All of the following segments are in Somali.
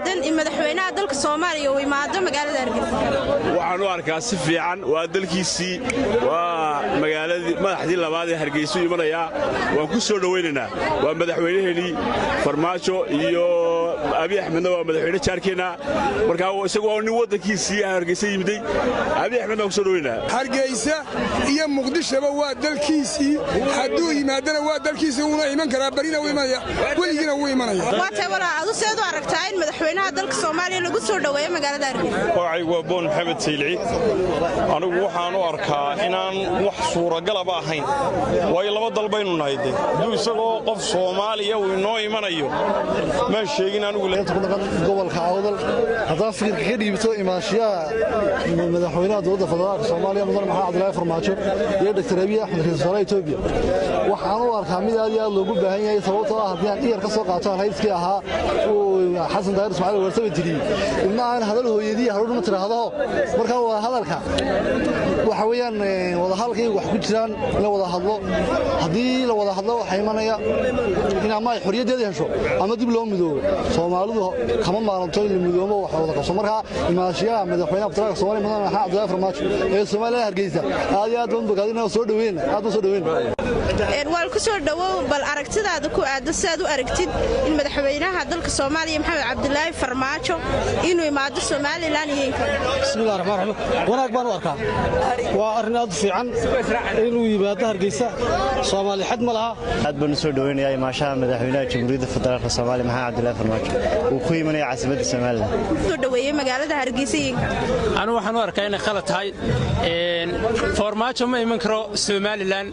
aadan in madaxweynaha dalka Soomaaliya uu imaado magaalada Hargeysa waxaan u arkaa si fiican waa dalkiisii waa magaaladii madaxdii labaad ee Hargeysa imanaya waan ku soo dhaweynaynaa waa madaxweynaheeni Farmaajo iyo Abi Ahmed waa madaxweyne jaarkeena marka isagoo nin wadankiisii Hargeysa yimiday Abi Ahmed ku soo dhaweynaa Hargeysa iyo Muqdisho waa dalkiisii haduu yimaadana waa dalkiisii uu iman karaa barina uu imanaya waligiina uu imanaya waa taawala aad seedo aragtaa in madaxweynaha dalka Soomaaliya lagu soo dhaweeyo magaalada Hargeysa waa boon Maxamed Saylici anigu waxaan u arkaa inaan wax suuragal ah ahayn way laba dalbaynu nahaydee duu isagoo qof Soomaaliya uu inoo imanayo ma sheegin anigu gobolka Awdal hadaa fikirka ka dhiibto imaashiyaha madaxweynaha dowladda federaalka Soomaaliya Mudane Maxamed Cabdullaahi Farmaajo iyo Dr. Abi Ahmed ra'iisul wasaaraha Itoobiya waxaan u arkaa mid aad iyo aad loogu baahan yahay sababtoo ah haddii aan iyar ka soo qaato raiiskii ahaa Xasan Daahir Ismaaciil Warsame tiriyay ilmahan hadal hooyadii haruur ma tiraahdo marka waa hadalka waxa weeyaan wada halkay wax ku jiraan la wada hadlo hadii la wada hadlo waxa imanaya in ama ay xorriyadeeda hesho ama dib loo midoobo Soomaalidu kama maaranto in la midoobo wax wada qabso marka imaashiyaha madaxweynaha dalka Soomaaliya Mudane Maxamed Cabdullaahi Farmaajo ee Soomaaliya Hargeysa aad iyo aad u bogaadina soo dhaweyn wal ku soo dhawow bal aragtidaada ku aad saad u aragtid in madaxweynaha dalka Soomaaliya Maxamed Cabdullaahi Farmaajo inuu imaado Soomaaliland iyo bismillaahir rahmaanir rahiim wanaag baan u arkaa waa arrin aad fiican inuu yimaado Hargeysa Soomaali xad ma laha aad baan soo dhaweynayaa imaashaha madaxweynaha Jamhuuriyadda Federaalka Soomaaliya Maxamed Cabdullaahi Farmaajo uu ku imanaya caasimadda Soomaaliland soo dhaweeyay magaalada Hargeysa anu waxaan u arkaa inay khalad tahay Farmaajo ma iman karo Soomaaliland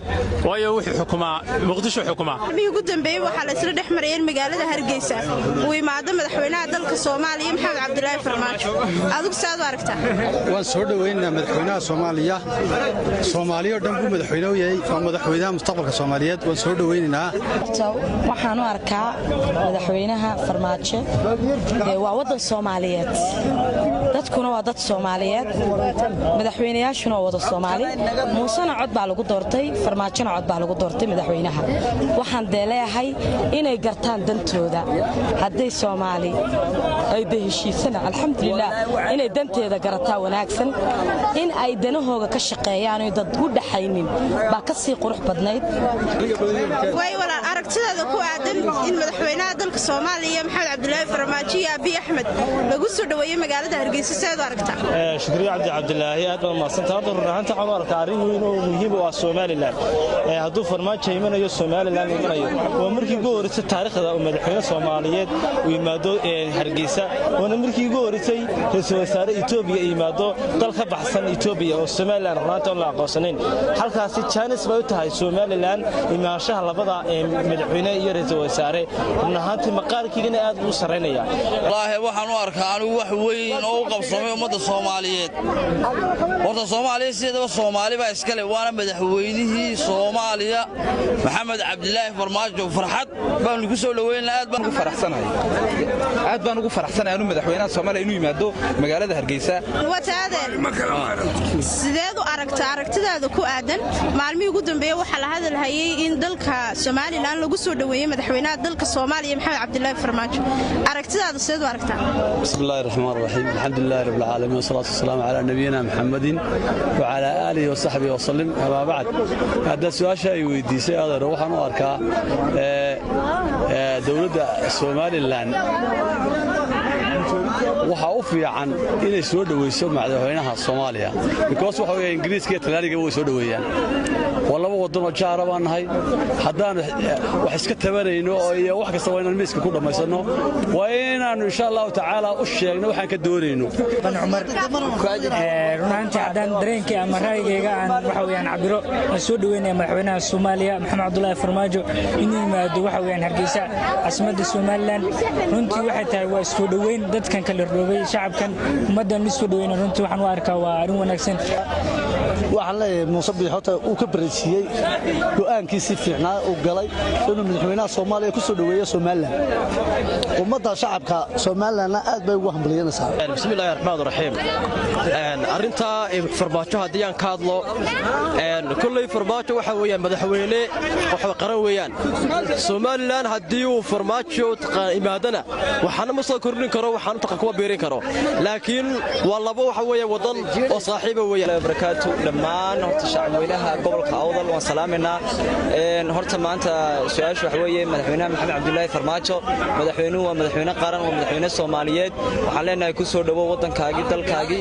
waayo wuxuu xukumaa Muqdisho xukumaa miyuu ugu dambeeyay waxa la isla dhex marayay magaalada Hargeysa uu imaado madaxweynaha dalka Soomaaliya Maxamed Cabdullaahi Farmaajo adigu saad u aragtaa waan soo dhaweynaa madaxweynaha Soomaaliya Soomaaliya dhan buu madaxweyne u yahay waa madaxweynaha mustaqbalka Soomaaliyeed waan soo dhaweynaa waxaan u arkaa madaxweynaha Farmaajo waa wadan Soomaaliyeed dadkuna waa dad Soomaaliyeed madaxweynayaashuna waa wada Soomaali muusana cod baa lagu doortay Farmaajona cod baa lagu doortay madaxweynaha waxaan deeleeyahay inay gartaan dantooda haday Soomaali ay heshiisana alxamdulillah inay danteeda garataa wanaagsan in ay danahooga ka shaqeeyaan oo dad u dhaxaynin ba ka sii qurux badnayd way wala aragtidaada ku aadan in madaxweynaha dalka Soomaaliya Maxamed Cabdullaahi Farmaajo iyo Abi Ahmed lagu soo dhaweeyay magaalada Hargeysa saad u aragtaa shukriya Cabdullaahi aad baan maasantaa runta aan arkaa arrin weyn oo muhiim ah Soomaaliland hadduu Farmaajo imanayo Soomaaliland imanayo waa markii ugu horeysay taariikhda madaxweynaha Soomaaliyeed uu yimaado Hargeysa waa markii ugu horeysay ra'iisul wasaare Itoobiya yimaado dal ka baxsan Itoobiya oo Soomaaliland runta la aqoonsaneyn halkaasi China bay u tahay Soomaaliland imaashaha labada madaxweyne iyo ra'iisul wasaare runtii maqaalkiina aad u sareynaya wallaahi waxaan u arkaa anigu wax weyn oo u qabsamay ummadda Soomaaliyeed horta Soomaaliya sidaba Soomaali baa iska leh waana madaxweynihii Soomaaliya Maxamed Cabdullaahi Farmaajo farxad baan ugu soo dhaweynaa aad baan ugu faraxsanahay inuu madaxweynaha Soomaaliya inuu yimaado magaalada Hargeysa sideed u aragtaa aragtidaada ku aadan maalmihii ugu dambeeyay waxa la hadalhayay in dalka Soomaaliland lagu soo dhaweeyay madaxweynaha dalka Soomaaliya Maxamed Cabdullaahi Farmaajo aragtidaada sideed u aragtaa bismillaahir rahmaanir rahiim alxamdulillaahi rabbil aalamiin wasalaatu wasalaamu ala nabiyina Muhammadin wa ala aalihi wa sahbihi wa sallam ama ba'd hada su'aasha ay weydiisay adeer waxaan u arkaa dawladda Soomaaliland waxa u fiican inay soo dhaweyso madaxweynaha Soomaaliya because waxa weeye Ingiriiska iyo Talyaaniga way soo dhaweeyaan walaba wadan oo jaarabaan nahay hadaan wax iska tabanayno oo wax kasta waa inaan miiska ku dhameysano waa inaan insha Allah taala u sheegno waxaan ka doonayno runtii hadaan dareenkii ama raayigayga aan waxa weeyaan cabiro soo dhaweynaa madaxweynaha Soomaaliya Maxamed Cabdullaahi Farmaajo inuu yimaado waxa weeyaan Hargeysa caasimadda Soomaaliland runtii waxay tahay waa soo dhaweyn dadkan kale gaboobay shacabkan ummaddan la soo dhaweeyna runtii waxaan u arkaa waa arrin wanaagsan waxaan leeyahay muuse biixota uu ka baraysiiyey go'aankiisii fiicnaa uu galay inuu madaxweynaha Soomaaliya ku soo dhaweeyo Soomaaliland ummadda shacabka Soomaalilandna aad bay ugu hambalyeynaysaa bismillaahir rahmaanir rahiim arinta farmaajo hadii aan ka hadlo kullay farmaajo waxa weeyaan madaxweyne waxa qaran weeyaan Soomaaliland hadii uu farmaajo imaadana waxaan ma soo kordhin karo waxaan taqa kuwa beerin karo laakiin waa laba waxa weeyaan wadan oo saaxiibo weeyaan barakaatu dhammaan horta shacabweynaha gobolka Awdal waan salaaminaa horta maanta su'aashu waxa weeyaan madaxweynaha Maxamed Cabdullaahi Farmaajo madaxweynuhu waa madaxweyne qaran oo madaxweyne Soomaaliyeed waxaan leenahay ku soo dhawo wadankaagi dalkaagi